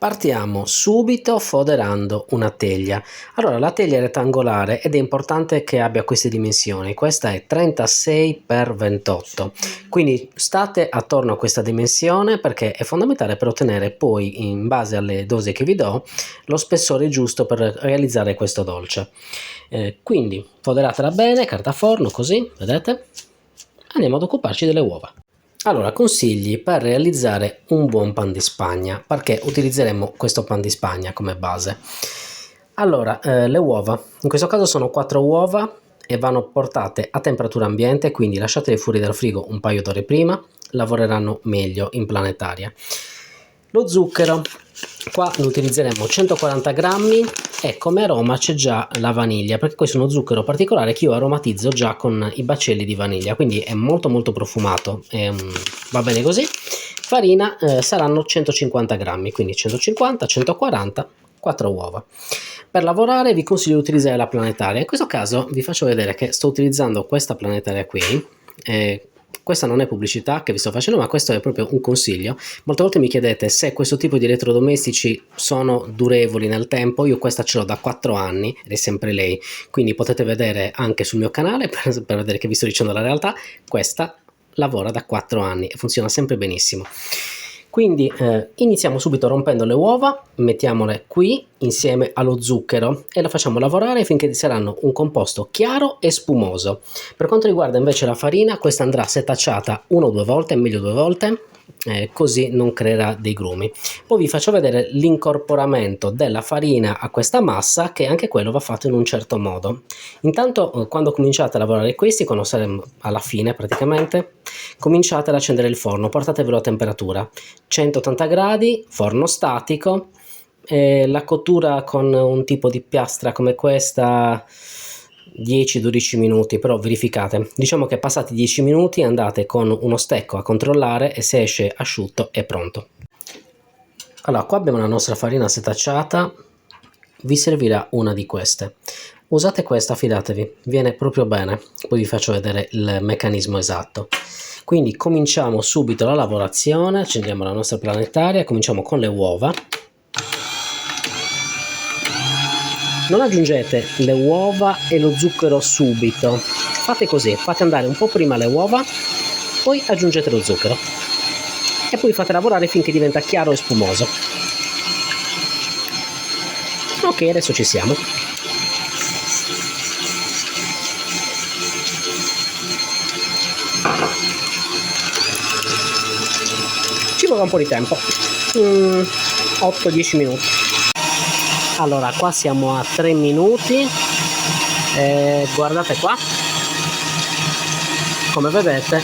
Partiamo subito foderando una teglia. Allora, la teglia è rettangolare ed è importante che abbia queste dimensioni. Questa è 36 x 28, quindi state attorno a questa dimensione perché è fondamentale per ottenere poi, in base alle dosi che vi do, lo spessore giusto per realizzare questo dolce. Quindi foderatela bene, carta forno, così, vedete? Andiamo ad occuparci delle uova. Allora, consigli per realizzare un buon pan di Spagna, perché utilizzeremo questo pan di Spagna come base. Allora, le uova, in questo caso sono 4 uova e vanno portate a temperatura ambiente, quindi lasciatele fuori dal frigo un paio d'ore prima, lavoreranno meglio in planetaria. Lo zucchero, qua ne utilizzeremo 140 grammi e come aroma c'è già la vaniglia, perché questo è uno zucchero particolare che io aromatizzo già con i baccelli di vaniglia, quindi è molto profumato, va bene così. Farina saranno 150 grammi, quindi 150, 140, 4 uova. Per lavorare vi consiglio di utilizzare la planetaria. In questo caso vi faccio vedere che sto utilizzando questa planetaria qui. Questa non è pubblicità che vi sto facendo, ma questo è proprio un consiglio. Molte volte mi chiedete se questo tipo di elettrodomestici sono durevoli nel tempo. Io questa ce l'ho da 4 anni ed è sempre lei, quindi potete vedere anche sul mio canale per vedere che vi sto dicendo la realtà. Questa lavora da 4 anni e funziona sempre benissimo. Quindi iniziamo subito rompendo le uova, mettiamole qui insieme allo zucchero e la facciamo lavorare finché saranno un composto chiaro e spumoso. Per quanto riguarda invece la farina, questa andrà setacciata 1 o 2 volte, meglio 2 volte, così non creerà dei grumi. Poi vi faccio vedere l'incorporamento della farina a questa massa, che anche quello va fatto in un certo modo. Intanto quando cominciate a lavorare questi, quando saremo alla fine praticamente, cominciate ad accendere il forno, portatevelo a temperatura 180 gradi, forno statico, la cottura con un tipo di piastra come questa 10-12 minuti, però verificate, diciamo che passati 10 minuti andate con uno stecco a controllare e se esce asciutto è pronto. Allora, qua abbiamo la nostra farina setacciata, vi servirà una di queste. Usate questa, fidatevi, viene proprio bene, poi vi faccio vedere il meccanismo esatto. Quindi cominciamo subito la lavorazione, accendiamo la nostra planetaria, cominciamo con le uova. Non aggiungete le uova e lo zucchero subito, fate così, fate andare un po' prima le uova, poi aggiungete lo zucchero e poi fate lavorare finché diventa chiaro e spumoso. Ok, adesso ci siamo. Ci vorrà un po' di tempo, 8-10 minuti. Allora, qua siamo a 3 minuti, guardate qua, come vedete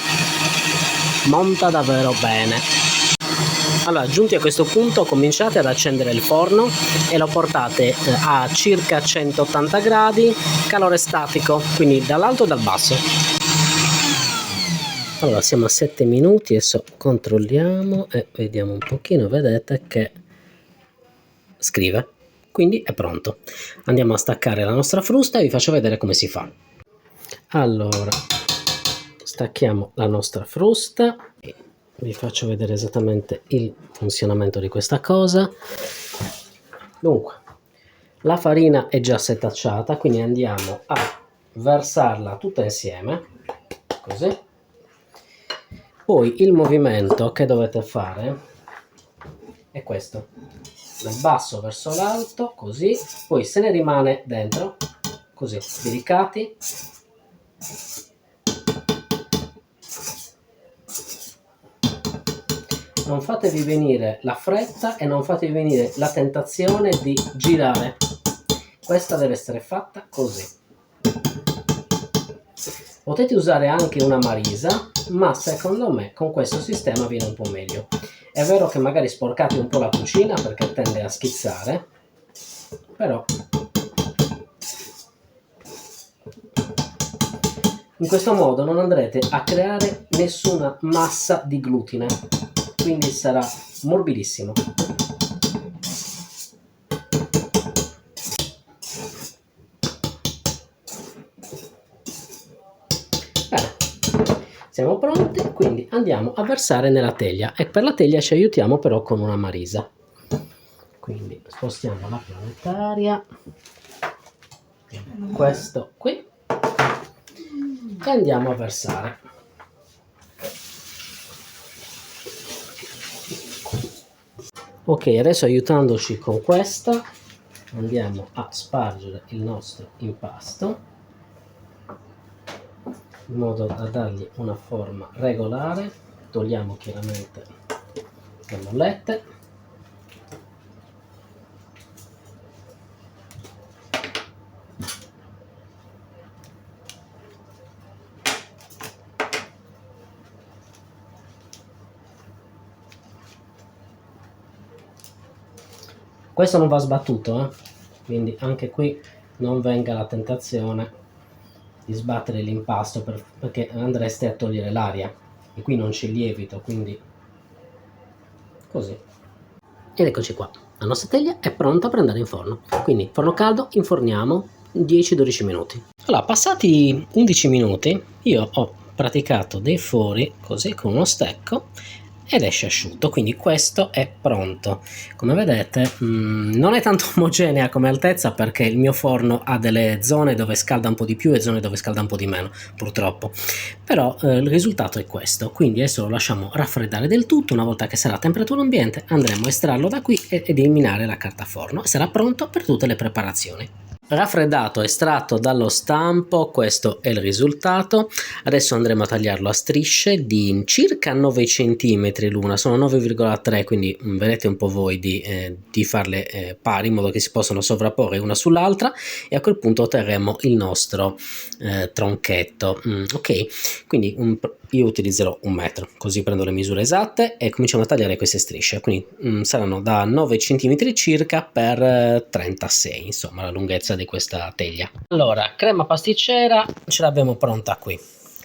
monta davvero bene. Allora, giunti a questo punto cominciate ad accendere il forno e lo portate a circa 180 gradi, calore statico, quindi dall'alto e dal basso. Allora, siamo a 7 minuti, adesso controlliamo e vediamo un pochino, vedete che scrive. Quindi è pronto. Andiamo a staccare la nostra frusta e vi faccio vedere come si fa. Allora, stacchiamo la nostra frusta e vi faccio vedere esattamente il funzionamento di questa cosa. Dunque, la farina è già setacciata, quindi andiamo a versarla tutta insieme, così. Poi il movimento che dovete fare è questo. Dal basso verso l'alto, così, poi se ne rimane dentro, così, delicati. Non fatevi venire la fretta e non fatevi venire la tentazione di girare. Questa deve essere fatta così. Potete usare anche una marisa, ma secondo me con questo sistema viene un po' meglio. È vero che magari sporcate un po' la cucina perché tende a schizzare, però in questo modo non andrete a creare nessuna massa di glutine, quindi sarà morbidissimo. Bene. Siamo pronti, quindi andiamo a versare nella teglia e per la teglia ci aiutiamo però con una marisa. Quindi spostiamo la planetaria, questo qui, e andiamo a versare. Ok, adesso aiutandoci con questa andiamo a spargere il nostro impasto in modo da dargli una forma regolare. Togliamo chiaramente le mollette. Questo non va sbattuto, quindi anche qui non venga la tentazione di sbattere l'impasto perché andreste a togliere l'aria e qui non c'è lievito, quindi così. Ed eccoci qua, la nostra teglia è pronta per andare in forno, quindi forno caldo, inforniamo 10-12 minuti. Allora, passati 11 minuti io ho praticato dei fori così con uno stecco ed esce asciutto, quindi questo è pronto. Come vedete non è tanto omogenea come altezza perché il mio forno ha delle zone dove scalda un po' di più e zone dove scalda un po' di meno, purtroppo, però il risultato è questo. Quindi adesso lo lasciamo raffreddare del tutto. Una volta che sarà a temperatura ambiente andremo a estrarlo da qui ed eliminare la carta forno e sarà pronto per tutte le preparazioni. Raffreddato, estratto dallo stampo, questo è il risultato. Adesso andremo a tagliarlo a strisce di circa 9 cm l'una, sono 9,3, quindi vedete un po' voi di farle pari in modo che si possano sovrapporre una sull'altra e a quel punto otterremo il nostro tronchetto. Ok, quindi io utilizzerò 1 metro, così prendo le misure esatte e cominciamo a tagliare queste strisce, quindi saranno da 9 cm circa per 36, insomma la lunghezza di questa teglia. Allora, crema pasticcera ce l'abbiamo pronta qui,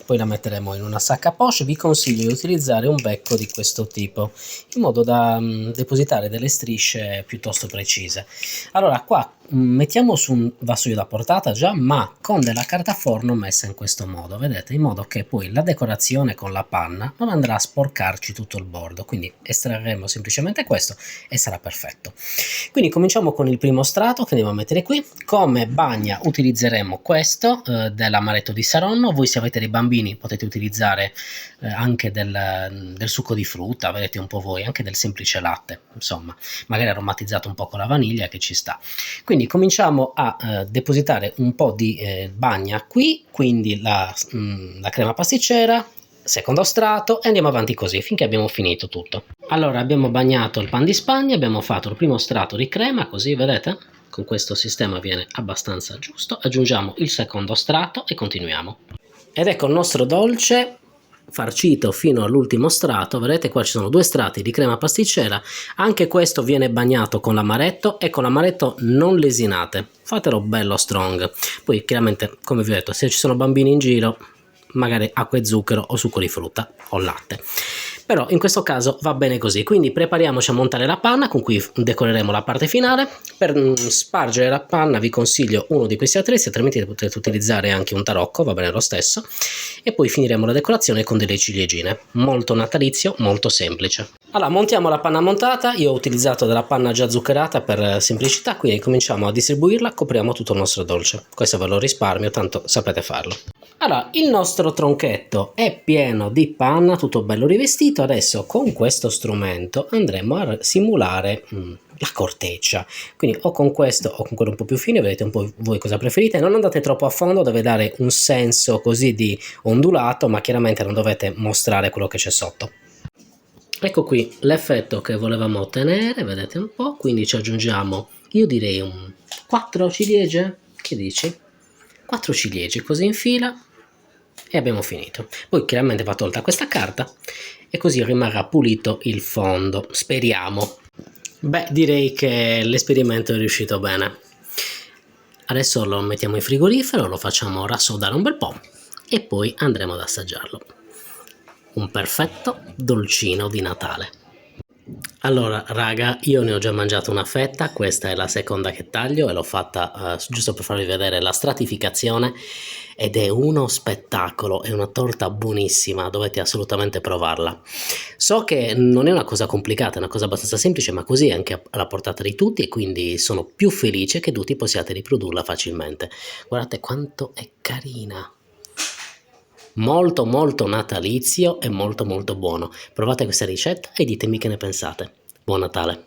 poi la metteremo in una sacca poche. Vi consiglio di utilizzare un becco di questo tipo in modo da depositare delle strisce piuttosto precise. Allora qua mettiamo su un vassoio da portata già, ma con della carta forno messa in questo modo, vedete, in modo che poi la decorazione con la panna non andrà a sporcarci tutto il bordo, quindi estrarremo semplicemente questo e sarà perfetto. Quindi cominciamo con il primo strato che andiamo a mettere qui. Come bagna utilizzeremo questo dell'amaretto di Saronno. Voi, se avete dei bambini, potete utilizzare anche del succo di frutta, vedete un po' voi, anche del semplice latte, insomma, magari aromatizzato un po' con la vaniglia, che ci sta. Quindi cominciamo a depositare un po' di bagna qui, quindi la crema pasticcera, secondo strato, e andiamo avanti così finché abbiamo finito tutto. Allora, abbiamo bagnato il pan di Spagna, abbiamo fatto il primo strato di crema, così vedete, con questo sistema viene abbastanza giusto. Aggiungiamo il secondo strato e continuiamo. Ed ecco il nostro dolce farcito fino all'ultimo strato. Vedete, qua ci sono 2 strati di crema pasticcera. Anche questo viene bagnato con l'amaretto, e con l'amaretto non lesinate, fatelo bello strong. Poi chiaramente, come vi ho detto, se ci sono bambini in giro, magari acqua e zucchero o succo di frutta o latte, però in questo caso va bene così. Quindi prepariamoci a montare la panna con cui decoreremo la parte finale. Per spargere la panna vi consiglio uno di questi attrezzi, altrimenti potete utilizzare anche un tarocco, va bene lo stesso. E poi finiremo la decorazione con delle ciliegine, molto natalizio, molto semplice. Allora, montiamo la panna montata. Io ho utilizzato della panna già zuccherata per semplicità, quindi cominciamo a distribuirla, copriamo tutto il nostro dolce. Questo ve lo risparmio, tanto sapete farlo. Allora, il nostro tronchetto è pieno di panna, tutto bello rivestito. Adesso con questo strumento andremo a simulare la corteccia, quindi o con questo o con quello un po' più fine, vedete un po' voi cosa preferite. Non andate troppo a fondo, deve dare un senso così di ondulato, ma chiaramente non dovete mostrare quello che c'è sotto. Ecco qui l'effetto che volevamo ottenere, vedete un po', quindi ci aggiungiamo, io direi 4 ciliegie, che dici? 4 ciliegie così in fila e abbiamo finito. Poi chiaramente va tolta questa carta e così rimarrà pulito il fondo, speriamo. Beh, direi che l'esperimento è riuscito bene. Adesso lo mettiamo in frigorifero, lo facciamo rassodare un bel po' e poi andremo ad assaggiarlo. Un perfetto dolcino di Natale. Allora, raga, io ne ho già mangiato una fetta, questa è la seconda che taglio e l'ho fatta giusto per farvi vedere la stratificazione ed è uno spettacolo, è una torta buonissima, dovete assolutamente provarla. So che non è una cosa complicata, è una cosa abbastanza semplice, ma così è anche alla portata di tutti e quindi sono più felice che tutti possiate riprodurla facilmente. Guardate quanto è carina. Molto molto natalizio e molto molto buono. Provate questa ricetta e ditemi che ne pensate. Buon Natale!